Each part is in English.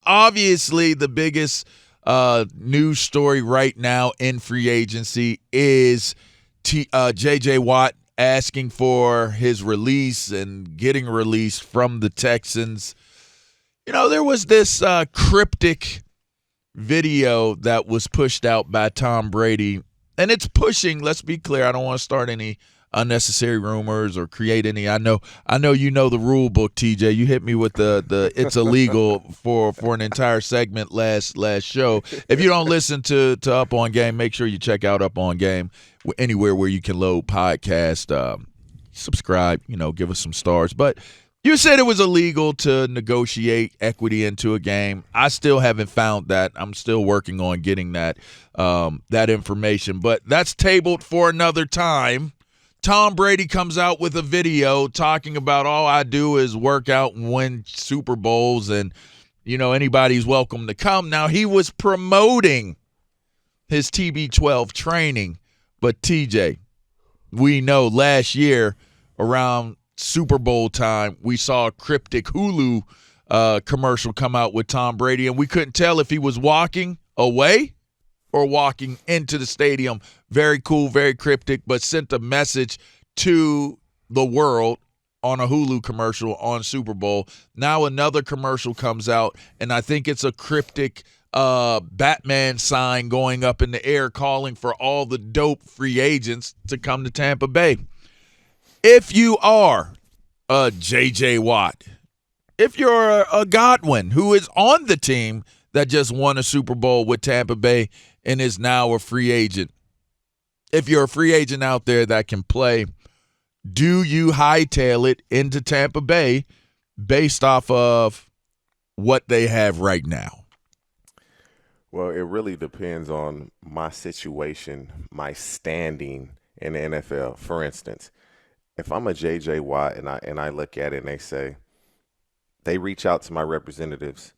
obviously the biggest news story right now in free agency is J.J. Watt asking for his release and getting released from the Texans. There was this cryptic video that was pushed out by Tom Brady, and it's pushing, let's be clear, I don't want to start any unnecessary rumors or create any. I know you know the rule book, TJ. You hit me with the it's illegal for an entire segment last show. If you don't listen to Up On Game, make sure you check out Up On Game anywhere where you can load podcast. Subscribe, give us some stars. But you said it was illegal to negotiate equity into a game. I still haven't found that. I'm still working on getting that information. But that's tabled for another time. Tom Brady comes out with a video talking about all I do is work out and win Super Bowls and, anybody's welcome to come. Now, he was promoting his TB12 training, but TJ, we know last year around Super Bowl time, we saw a cryptic Hulu commercial come out with Tom Brady, and we couldn't tell if he was walking away or walking into the stadium. Very cool, very cryptic, but sent a message to the world on a Hulu commercial on Super Bowl. Now another commercial comes out, and I think it's a cryptic Batman sign going up in the air calling for all the dope free agents to come to Tampa Bay. If you are a J.J. Watt, if you're a Godwin who is on the team that just won a Super Bowl with Tampa Bay and is now a free agent, if you're a free agent out there that can play, do you hightail it into Tampa Bay based off of what they have right now? Well, it really depends on my situation, my standing in the NFL. For instance, if I'm a J.J. Watt and I look at it and they say, they reach out to my representatives,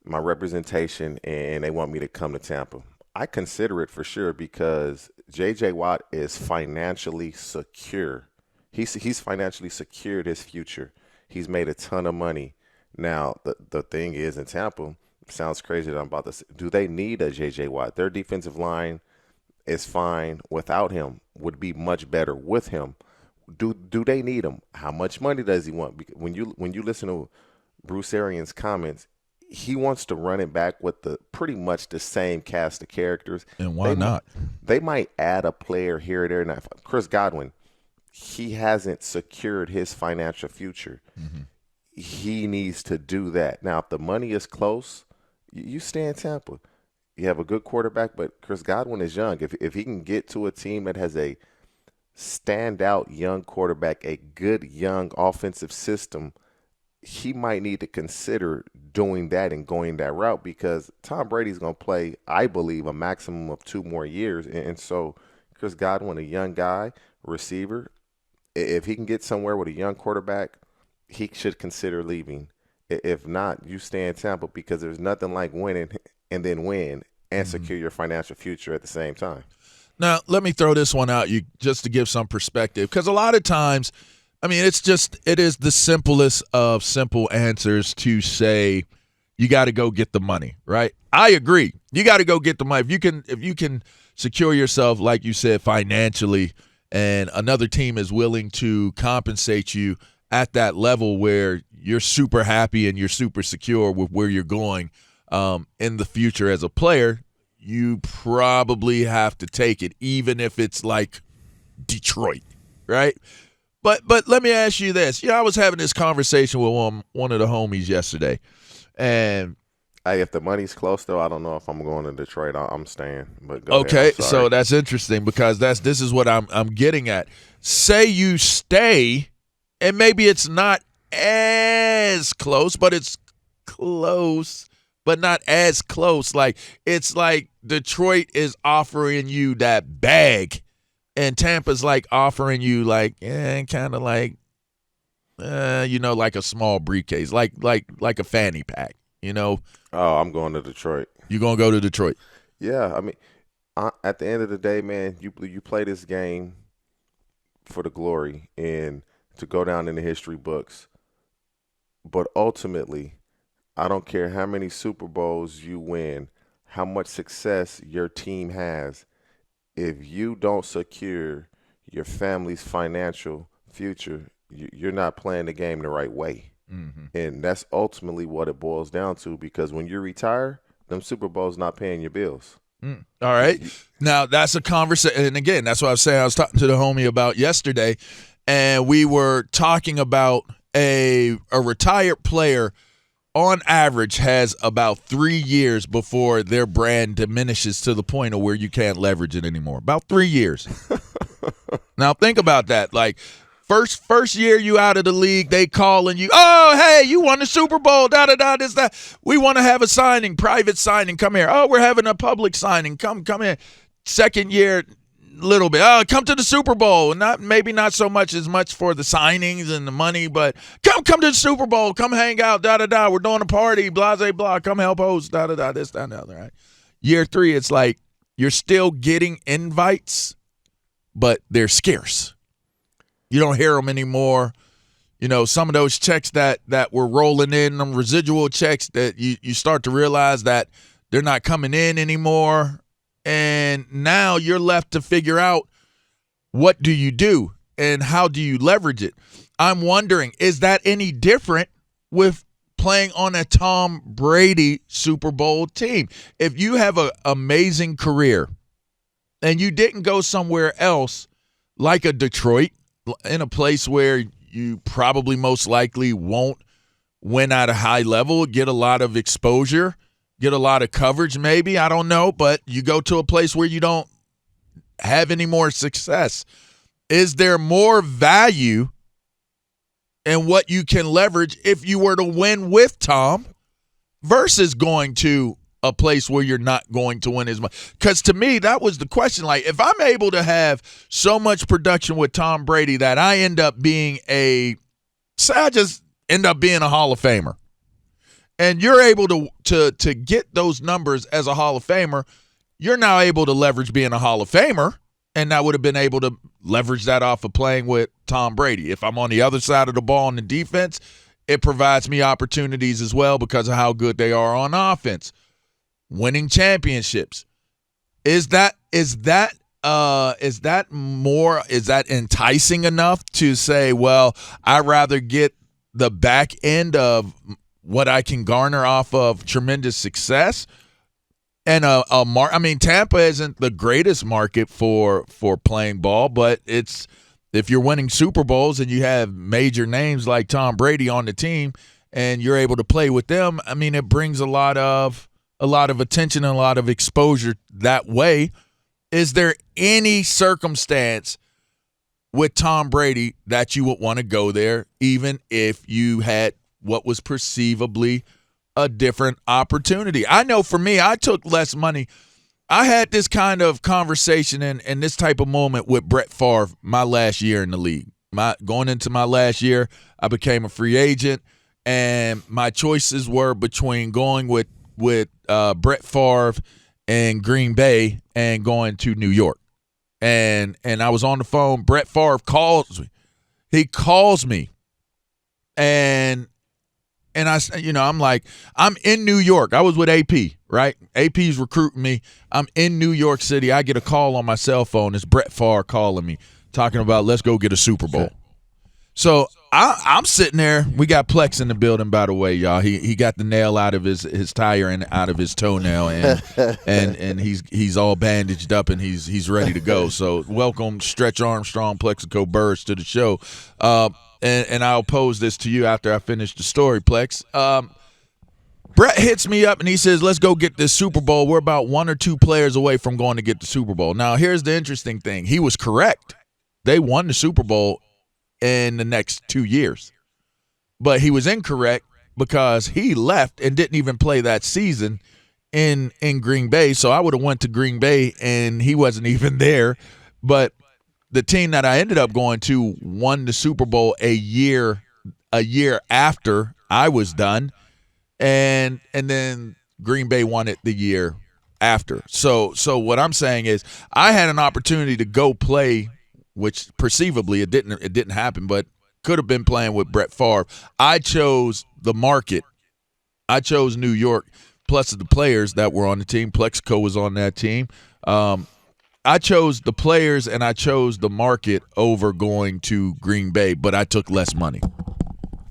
my representation, and they want me to come to Tampa, I consider it for sure because J.J. Watt is financially secure. He's financially secured his future. He's made a ton of money. Now, the thing is in Tampa, it sounds crazy that I'm about to say, do they need a J.J. Watt? Their defensive line is fine without him, would be much better with him. Do they need him? How much money does he want? When you listen to Bruce Arians' comments, he wants to run it back with pretty much the same cast of characters. And why not? They might add a player here or there. Now, Chris Godwin, he hasn't secured his financial future. Mm-hmm. He needs to do that. Now, if the money is close, you stay in Tampa. You have a good quarterback, but Chris Godwin is young. If he can get to a team that has a standout young quarterback, a good young offensive system, he might need to consider doing that and going that route because Tom Brady's going to play, I believe, a maximum of 2 more years. And so Chris Godwin, a young guy, receiver, if he can get somewhere with a young quarterback, he should consider leaving. If not, you stay in Tampa because there's nothing like winning and then win and secure your financial future at the same time. Now, let me throw this one out you just to give some perspective because a lot of times, I mean, it is the simplest of simple answers to say you got to go get the money, right? I agree. You got to go get the money. If you can secure yourself, like you said, financially, and another team is willing to compensate you at that level where you're super happy and you're super secure with where you're going in the future as a player, you probably have to take it, even if it's like Detroit, right? But let me ask you this. I was having this conversation with one of the homies yesterday, and hey, if the money's close, though, I don't know if I'm going to Detroit. I'm staying. But go okay, ahead. So that's interesting because this is what I'm getting at. Say you stay, and maybe it's not as close, but it's close, but not as close. Like it's like Detroit is offering you that bag. And Tampa's like offering you like, kind of like, like a small briefcase, like a fanny pack, Oh, I'm going to Detroit. You gonna go to Detroit? Yeah, I mean, at the end of the day, man, you play this game for the glory and to go down in the history books. But ultimately, I don't care how many Super Bowls you win, how much success your team has. If you don't secure your family's financial future, you're not playing the game the right way. Mm-hmm. And that's ultimately what it boils down to, because when you retire, them Super Bowls not paying your bills. All right. Now, that's a conversation. And again, that's what I was saying. I was talking to the homie about yesterday, and we were talking about a retired player on average has about 3 years before their brand diminishes to the point of where you can't leverage it anymore. About 3 years. Now, think about that. Like, First year you out of the league, they calling you, oh, hey, you won the Super Bowl, da-da-da, this, that. We want to have a signing, private signing. Come here. Oh, we're having a public signing. Come in. Second year, little bit. Oh, come to the Super Bowl. Maybe not so much for the signings and the money, but come to the Super Bowl. Come hang out, da-da-da. We're doing a party, blah, blah, blah. Come help host, da-da-da, this, that, and the other, right? Year 3, it's like you're still getting invites, but they're scarce. You don't hear them anymore. You know, some of those checks that were rolling in, them residual checks, that you start to realize that they're not coming in anymore. And now you're left to figure out, what do you do and how do you leverage it? I'm wondering, is that any different with playing on a Tom Brady Super Bowl team? If you have an amazing career and you didn't go somewhere else like a Detroit, in a place where you probably most likely won't win at a high level, get a lot of exposure, get a lot of coverage maybe, I don't know, but you go to a place where you don't have any more success. Is there more value in what you can leverage if you were to win with Tom versus going to a place where you're not going to win as much? Because to me, that was the question. Like, if I'm able to have so much production with Tom Brady that I end up being a Hall of Famer, and you're able to get those numbers as a Hall of Famer, you're now able to leverage being a Hall of Famer, and I would have been able to leverage that off of playing with Tom Brady. If I'm on the other side of the ball in the defense, it provides me opportunities as well because of how good they are on offense. Winning championships. Is that enticing enough to say, well, I'd rather get the back end of what I can garner off of tremendous success? And Tampa isn't the greatest market for playing ball, but it's, if you're winning Super Bowls and you have major names like Tom Brady on the team and you're able to play with them, I mean, it brings a lot of attention and a lot of exposure that way. Is there any circumstance with Tom Brady that you would want to go there, even if you had what was perceivably a different opportunity? I know for me, I took less money. I had this kind of conversation and this type of moment with Brett Favre my last year in the league. Going into my last year, I became a free agent, and my choices were between going with Brett Favre and Green Bay and going to New York. And I was on the phone. Brett Favre calls me. He calls me. And I'm like, I'm in New York. I was with AP, right? AP's recruiting me. I'm in New York City. I get a call on my cell phone. It's Brett Favre calling me, talking about, let's go get a Super Bowl. So I'm sitting there. We got Plex in the building, by the way, y'all. He got the nail out of his tire and out of his toenail, and he's all bandaged up and he's ready to go. So welcome Stretch Armstrong, Plaxico Burress, to the show. And I'll pose this to you after I finish the story, Plex. Brett hits me up and he says, let's go get this Super Bowl. We're about 1 or 2 players away from going to get the Super Bowl. Now, here's the interesting thing. He was correct. They won the Super Bowl in the next 2 years. But he was incorrect because he left and didn't even play that season in Green Bay. So I would have went to Green Bay and he wasn't even there. But the team that I ended up going to won the Super Bowl a year after I was done. And then Green Bay won it the year after. So what I'm saying is I had an opportunity to go play, which perceivably it didn't happen, but could have been playing with Brett Favre. I chose the market I chose New York, plus the players that were on the team. Plexico was on that team. I chose the players and I chose the market over going to Green Bay, but I took less money.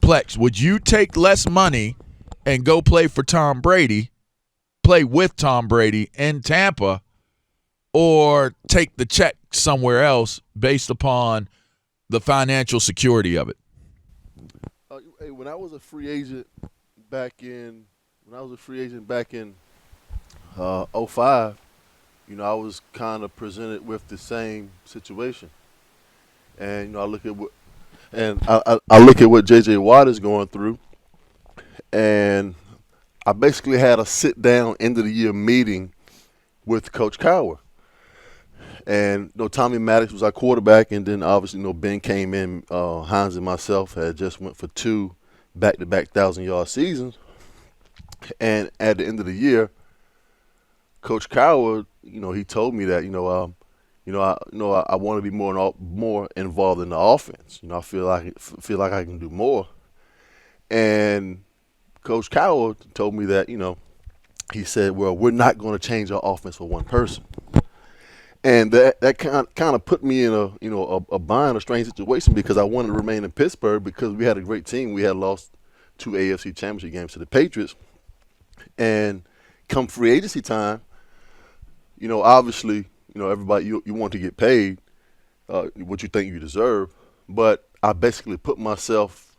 Plex, would you take less money and go play for Tom Brady, play with Tom Brady in Tampa, or take the check somewhere else based upon the financial security of it? When I was a free agent back in '05, I was kind of presented with the same situation, and I look at what J.J. Watt is going through, and I basically had a sit down end of the year meeting with Coach Cowher. And Tommy Maddox was our quarterback, and then obviously Ben came in. Hines and myself had just went for 2 back-to-back 1,000-yard seasons, and at the end of the year, Coach Cowher, he told me that I want to be more involved in the offense. I feel like I can do more, and Coach Cowher told me that he said, well, we're not going to change our offense for one person. And that kind of put me in a bind, a strange situation, because I wanted to remain in Pittsburgh because we had a great team. We had lost 2 AFC Championship games to the Patriots. And come free agency time, obviously, everybody, you want to get paid what you think you deserve. But I basically put myself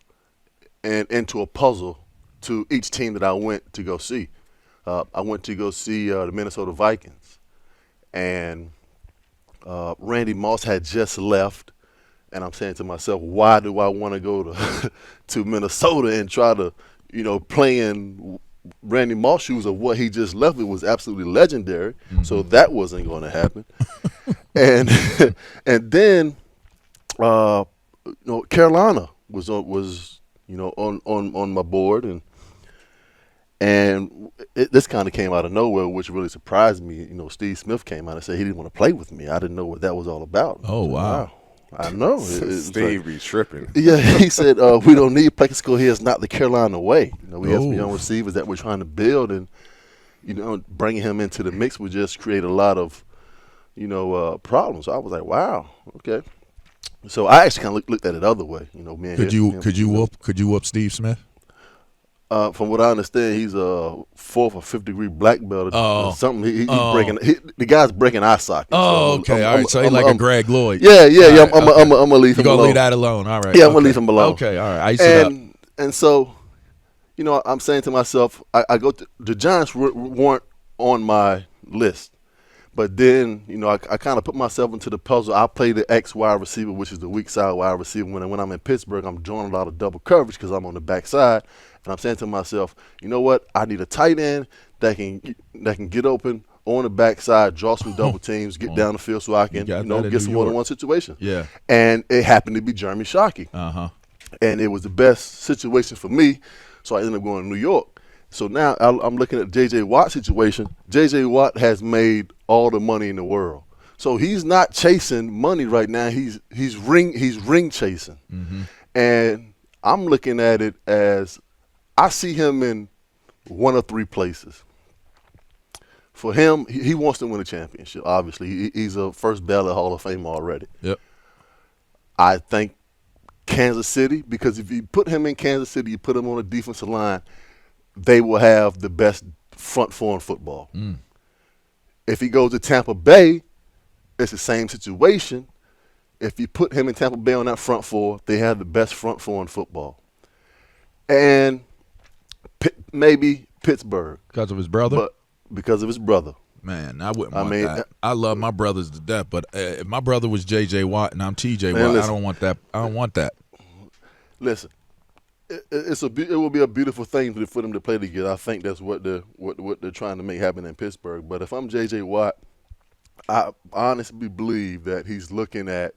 into a puzzle to each team that I went to go see. I went to go see the Minnesota Vikings. And Randy Moss had just left, and I'm saying to myself, why do I want to go to Minnesota and try to, play in Randy Moss shoes of what he just left? It was absolutely legendary, so that wasn't going to happen. and then Carolina was on my board, and this kind of came out of nowhere, which really surprised me. Steve Smith came out and said he didn't want to play with me. I didn't know what that was all about. Oh, wow. I know. Steve be tripping. Yeah, he said, we don't need Plaxico here. It's not the Carolina way. We have some young receivers that we're trying to build, and, bringing him into the mix would just create a lot of, problems. So I was like, wow, okay. So I actually kind of looked at it the other way. Could you whoop Steve Smith? From what I understand, he's a 4th or 5th degree black belt or something. He's breaking. The guy's breaking eye sockets. Oh, okay. All right. So he's like a Greg Lloyd. Yeah. Right, I'm gonna leave him alone. You're gonna leave that alone. All right. Yeah, I'm gonna leave him alone. Okay. All right. And so, I'm saying to myself, I go to the Giants weren't on my list, but then I kind of put myself into the puzzle. I play the X wide receiver, which is the weak side wide receiver. When I'm in Pittsburgh, I'm drawing a lot of double coverage because I'm on the backside. And I'm saying to myself, you know what? I need a tight end that can get open on the backside, draw some double teams, get down the field so I can get some one-on-one situation. Yeah. And it happened to be Jeremy Shockey. And it was the best situation for me, so I ended up going to New York. So now I'm looking at the J.J. Watt situation. J.J. Watt has made all the money in the world. So he's not chasing money right now. He's ring chasing. And I'm looking at it as I see him in one of 3 places. For him, he wants to win a championship, obviously. He's a first ballot Hall of Famer already. Yep. I think Kansas City, because if you put him in Kansas City, you put him on a defensive line, they will have the best front four in football. If he goes to Tampa Bay, it's the same situation. If you put him in Tampa Bay on that front four, they have the best front four in football. And maybe Pittsburgh. Because of his brother? But because of his brother. Man, I wouldn't want that. I love my brothers to death, but if my brother was J.J. Watt and I'm T.J. Watt, listen, I don't want that. I don't want that. Listen, it will be a beautiful thing for them to play together. I think that's what they're trying to make happen in Pittsburgh. But if I'm J.J. Watt, I honestly believe that he's looking at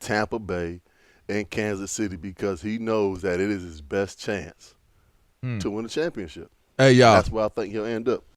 Tampa Bay and Kansas City because he knows that it is his best chance to win a championship. Hey, y'all. That's where I think he'll end up.